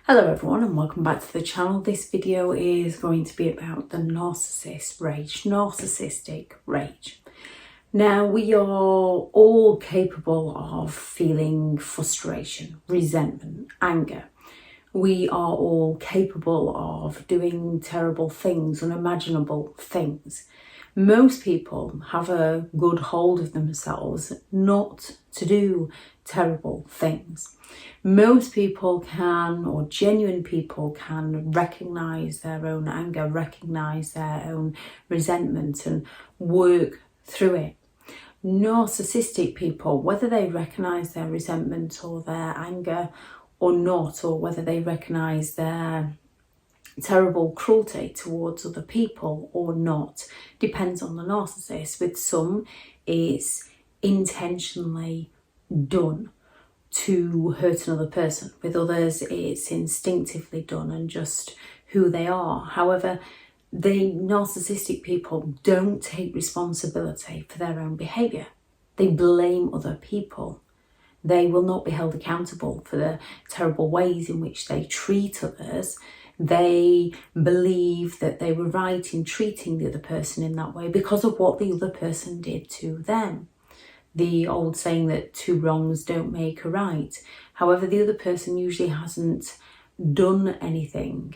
Hello everyone and welcome back to the channel. This video is going to be about the narcissist rage, narcissistic rage. Now, we are all capable of feeling frustration, resentment, anger. We are all capable of doing terrible things, unimaginable things. Most people have a good hold of themselves not to do terrible things. Most people can, or genuine people can, recognize their own anger, recognize their own resentment and work through it. Narcissistic people, whether they recognize their resentment or their anger or not, or whether they recognize their terrible cruelty towards other people or not, depends on the narcissist. With some, it's intentionally done to hurt another person. With others, it's instinctively done and just who they are. However, the narcissistic people don't take responsibility for their own behaviour. They blame other people. They will not be held accountable for the terrible ways in which they treat others. They believe that they were right in treating the other person in that way because of what the other person did to them. The old saying that two wrongs don't make a right. However, the other person usually hasn't done anything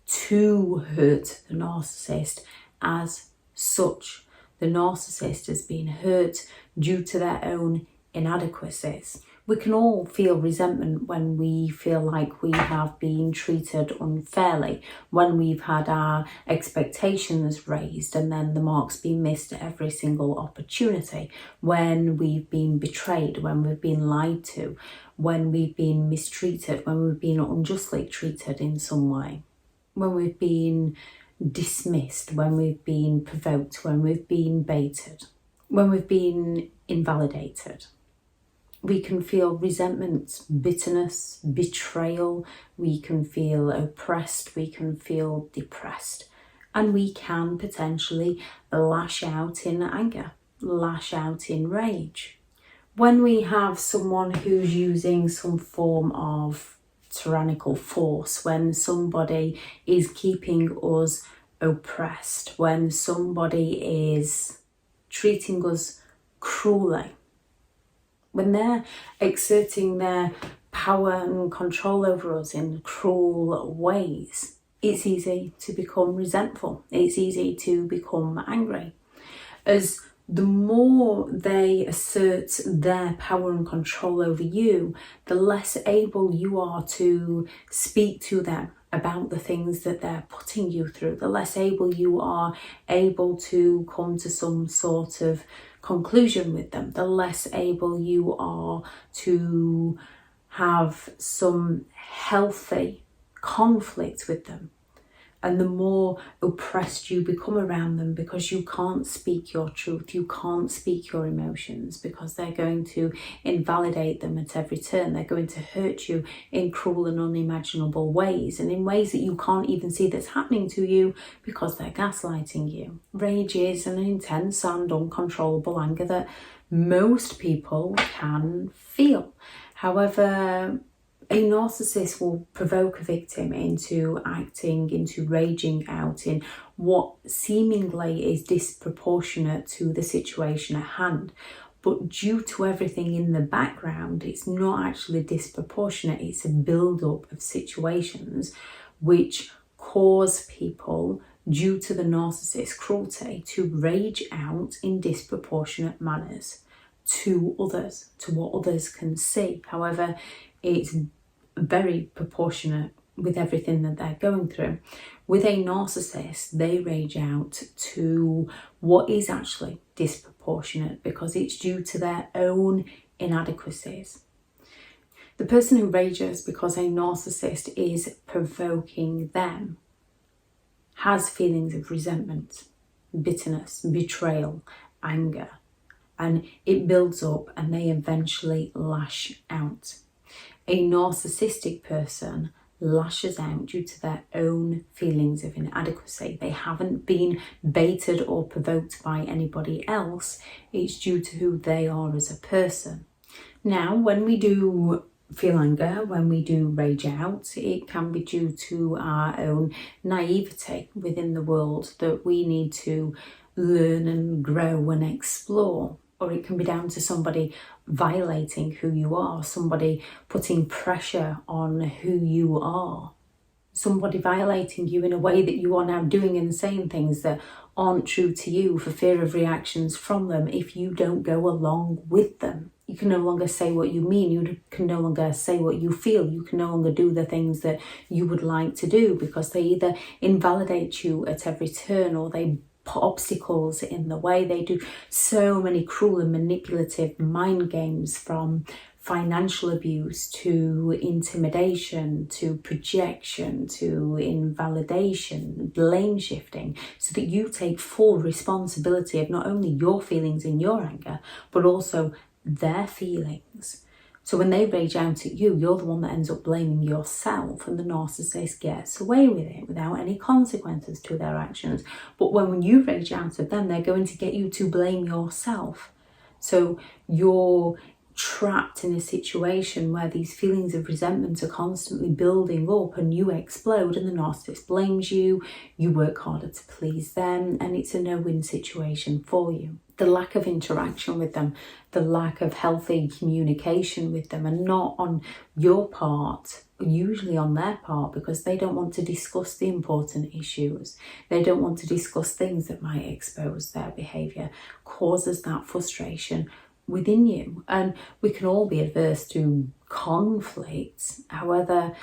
to hurt the narcissist as such. The narcissist has been hurt due to their own inadequacies. We can all feel resentment when we feel like we have been treated unfairly, when we've had our expectations raised and then the mark's been missed at every single opportunity, when we've been betrayed, when we've been lied to, when we've been mistreated, when we've been unjustly treated in some way, when we've been dismissed, when we've been provoked, when we've been baited, when we've been invalidated. We can feel resentment, bitterness, betrayal. We can feel oppressed. We can feel depressed. And we can potentially lash out in anger, lash out in rage. When we have someone who's using some form of tyrannical force, when somebody is keeping us oppressed, when somebody is treating us cruelly, when they're exerting their power and control over us in cruel ways, it's easy to become resentful. It's easy to become angry. As the more they assert their power and control over you, the less able you are to speak to them about the things that they're putting you through, the less able you are able to come to some sort of conclusion with them, the less able you are to have some healthy conflict with them. And the more oppressed you become around them because you can't speak your truth, you can't speak your emotions, because they're going to invalidate them at every turn. They're going to hurt you in cruel and unimaginable ways, and in ways that you can't even see that's happening to you because they're gaslighting you. Rage is an intense and uncontrollable anger that most people can feel. However, a narcissist will provoke a victim into acting, into raging out in what seemingly is disproportionate to the situation at hand. But due to everything in the background, it's not actually disproportionate. It's a build-up of situations which cause people, due to the narcissist's cruelty, to rage out in disproportionate manners to others, to what others can see. However, it's very proportionate with everything that they're going through. With a narcissist, they rage out to what is actually disproportionate because it's due to their own inadequacies. The person who rages because a narcissist is provoking them has feelings of resentment, bitterness, betrayal, anger, and it builds up and they eventually lash out. A narcissistic person lashes out due to their own feelings of inadequacy. They haven't been baited or provoked by anybody else. It's due to who they are as a person. Now, when we do feel anger, when we do rage out, it can be due to our own naivety within the world that we need to learn and grow and explore. Or it can be down to somebody violating who you are, somebody putting pressure on who you are, somebody violating you in a way that you are now doing and saying things that aren't true to you for fear of reactions from them if you don't go along with them. You can no longer say what you mean, you can no longer say what you feel, you can no longer do the things that you would like to do because they either invalidate you at every turn or they put obstacles in the way. They do so many cruel and manipulative mind games, from financial abuse to intimidation to projection to invalidation, blame shifting, so that you take full responsibility of not only your feelings and your anger, but also their feelings. So when they rage out at you, you're the one that ends up blaming yourself, and the narcissist gets away with it without any consequences to their actions. But when you rage out at them, they're going to get you to blame yourself. So you're trapped in a situation where these feelings of resentment are constantly building up, and you explode and the narcissist blames you, you work harder to please them, and it's a no-win situation for you. The lack of interaction with them, the lack of healthy communication with them, and not on your part, usually on their part, because they don't want to discuss the important issues. They don't want to discuss things that might expose their behaviour, causes that frustration within you. And we can all be averse to conflict. However,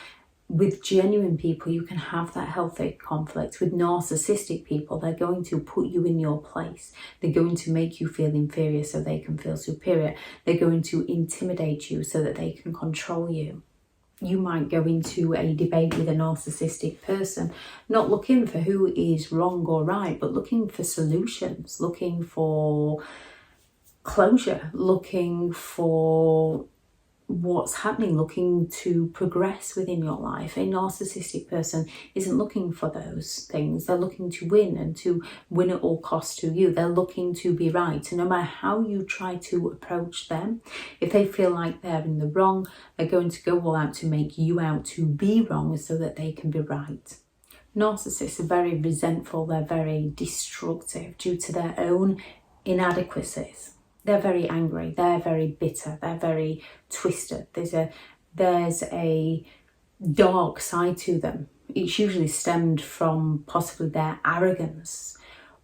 with genuine people, you can have that healthy conflict. With narcissistic people, they're going to put you in your place. They're going to make you feel inferior so they can feel superior. They're going to intimidate you so that they can control you. You might go into a debate with a narcissistic person, not looking for who is wrong or right, but looking for solutions, looking for closure, looking for what's happening, looking to progress within your life. A narcissistic person isn't looking for those things. They're looking to win, and to win at all costs to you. They're looking to be right. And no matter how you try to approach them, if they feel like they're in the wrong, they're going to go all out to make you out to be wrong so that they can be right. Narcissists are very resentful. They're very destructive due to their own inadequacies. They're very angry, they're very bitter, they're very twisted. There's a dark side to them. It's usually stemmed from possibly their arrogance.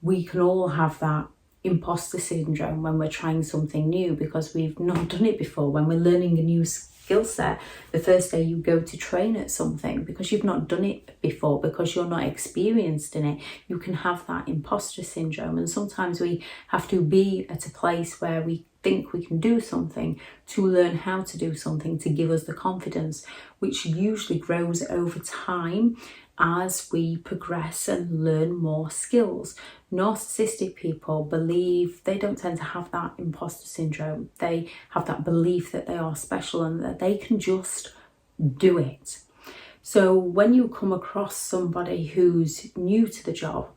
We can all have that imposter syndrome when we're trying something new because we've not done it before. When we're learning a new skill set, the first day you go to train at something, because you've not done it before, because you're not experienced in it, you can have that imposter syndrome. And sometimes we have to be at a place where we think we can do something to learn how to do something, to give us the confidence, which usually grows over time as we progress and learn more skills. Narcissistic people believe, they don't tend to have that imposter syndrome. They have that belief that they are special and that they can just do it. So when you come across somebody who's new to the job,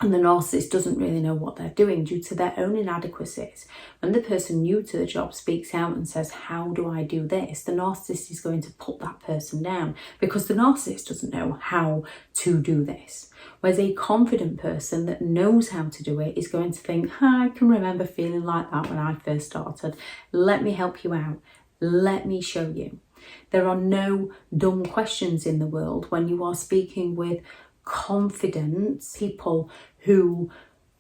and the narcissist doesn't really know what they're doing due to their own inadequacies, when the person new to the job speaks out and says, how do I do this? The narcissist is going to put that person down because the narcissist doesn't know how to do this. Whereas a confident person that knows how to do it is going to think, I can remember feeling like that when I first started. Let me help you out. Let me show you. There are no dumb questions in the world when you are speaking with confident people who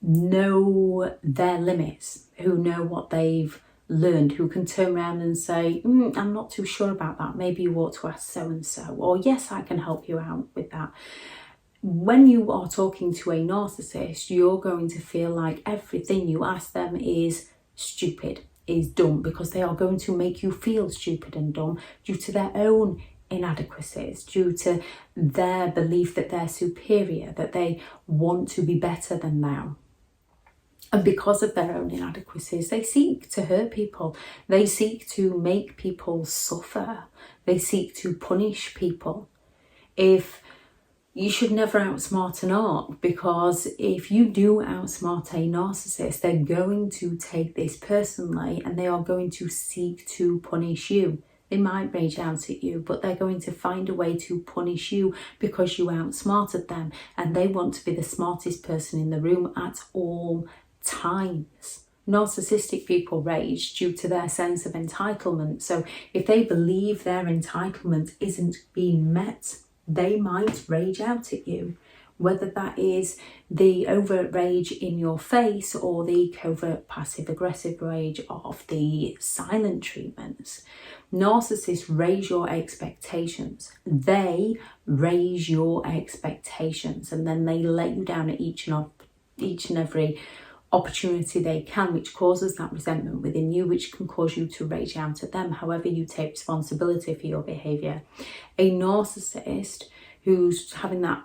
know their limits, who know what they've learned, who can turn around and say, I'm not too sure about that. Maybe you ought to ask so-and-so, or yes, I can help you out with that. When you are talking to a narcissist, you're going to feel like everything you ask them is stupid, is dumb, because they are going to make you feel stupid and dumb due to their own inadequacies, due to their belief that they're superior, that they want to be better than them. And because of their own inadequacies, they seek to hurt people. They seek to make people suffer. They seek to punish people. You should never outsmart an art, because if you do outsmart a narcissist, they're going to take this personally and they are going to seek to punish you. They might rage out at you, but they're going to find a way to punish you because you outsmarted them, and they want to be the smartest person in the room at all times. Narcissistic people rage due to their sense of entitlement. So if they believe their entitlement isn't being met, they might rage out at you. Whether that is the overt rage in your face or the covert passive-aggressive rage of the silent treatments. Narcissists raise your expectations. They raise your expectations, and then they let you down at each and every opportunity they can, which causes that resentment within you, which can cause you to rage out at them. However, you take responsibility for your behaviour. A narcissist who's having that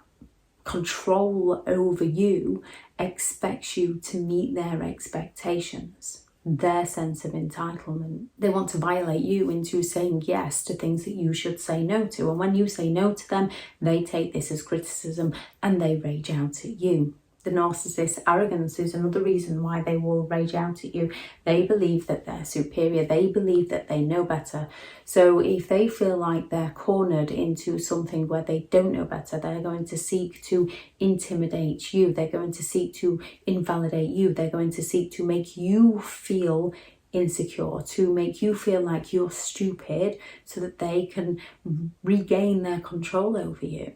control over you expects you to meet their expectations, their sense of entitlement. They want to violate you into saying yes to things that you should say no to. And when you say no to them, they take this as criticism and they rage out at you. The narcissist's arrogance is another reason why they will rage out at you. They believe that they're superior. They believe that they know better. So if they feel like they're cornered into something where they don't know better, they're going to seek to intimidate you. They're going to seek to invalidate you. They're going to seek to make you feel insecure, to make you feel like you're stupid so that they can regain their control over you.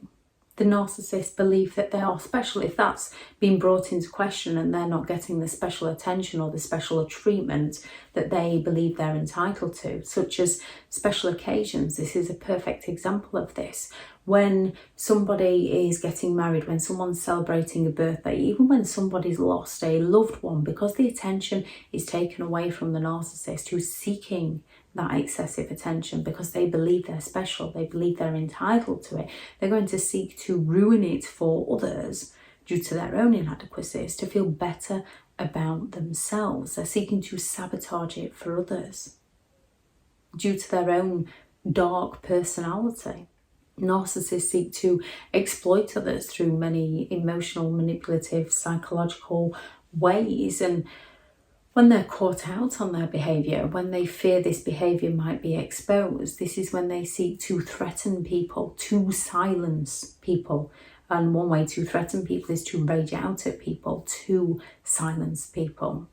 The narcissists believe that they are special. If that's being brought into question and they're not getting the special attention or the special treatment that they believe they're entitled to, such as special occasions. This is a perfect example of this. When somebody is getting married, when someone's celebrating a birthday, even when somebody's lost a loved one, because the attention is taken away from the narcissist who's seeking that excessive attention because they believe they're special, they believe they're entitled to it, they're going to seek to ruin it for others due to their own inadequacies, to feel better about themselves. They're seeking to sabotage it for others due to their own dark personality. Narcissists seek to exploit others through many emotional, manipulative, psychological ways, and when they're caught out on their behaviour, when they fear this behaviour might be exposed, this is when they seek to threaten people, to silence people. And one way to threaten people is to rage out at people, to silence people.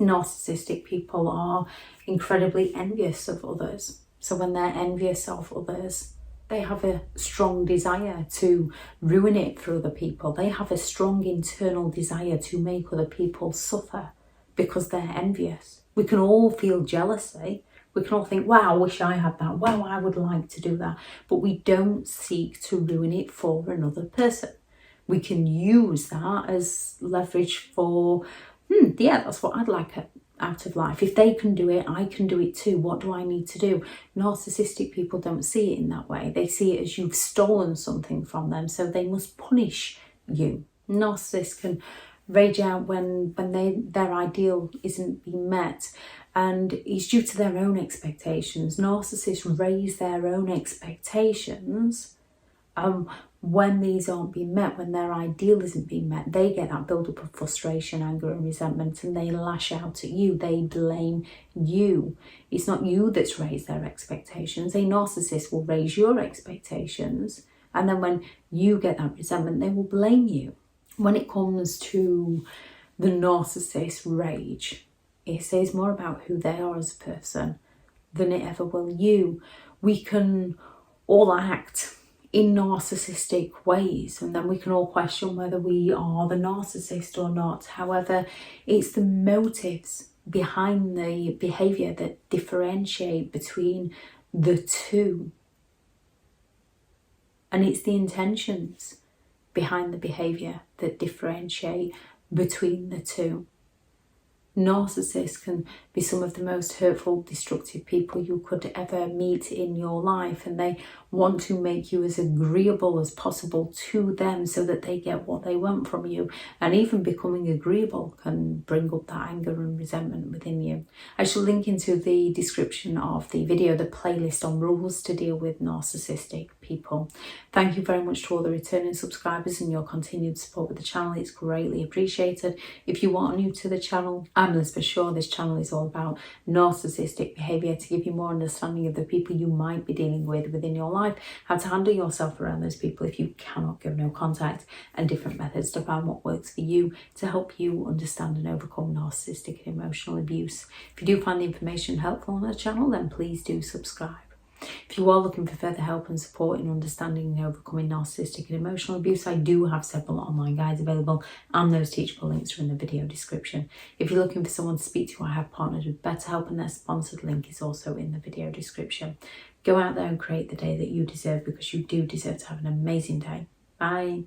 Narcissistic people are incredibly envious of others. So when they're envious of others, they have a strong desire to ruin it for other people. They have a strong internal desire to make other people suffer, because they're envious. We can all feel jealousy. We can all think, wow, I wish I had that. Wow, I would like to do that. But we don't seek to ruin it for another person. We can use that as leverage for, yeah, that's what I'd like out of life. If they can do it, I can do it too. What do I need to do? Narcissistic people don't see it in that way. They see it as you've stolen something from them, so they must punish you. Narcissists can rage out when their ideal isn't being met, and it's due to their own expectations. Narcissists raise their own expectations when these aren't being met, when their ideal isn't being met. They get that build-up of frustration, anger and resentment, and they lash out at you. They blame you. It's not you that's raised their expectations. A narcissist will raise your expectations, and then when you get that resentment, they will blame you. When it comes to the narcissist rage, it says more about who they are as a person than it ever will you. We can all act in narcissistic ways, and then we can all question whether we are the narcissist or not. However, it's the motives behind the behaviour that differentiate between the two. And it's the intentions behind the behaviour that differentiate between the two. Narcissists can be some of the most hurtful, destructive people you could ever meet in your life, and they want to make you as agreeable as possible to them so that they get what they want from you. And even becoming agreeable can bring up that anger and resentment within you. I shall link into the description of the video the playlist on rules to deal with narcissistic people. people. Thank you very much to all the returning subscribers and your continued support with the channel. It's greatly appreciated. If you are new to the channel, I'm Elizabeth Shaw. This channel is all about narcissistic behaviour to give you more understanding of the people you might be dealing with within your life, how to handle yourself around those people if you cannot give no contact, and different methods to find what works for you to help you understand and overcome narcissistic and emotional abuse. If you do find the information helpful on the channel, then please do subscribe. If you are looking for further help and support in understanding and overcoming narcissistic and emotional abuse, I do have several online guides available, and those teachable links are in the video description. If you're looking for someone to speak to, I have partnered with BetterHelp, and their sponsored link is also in the video description. Go out there and create the day that you deserve, because you do deserve to have an amazing day. Bye.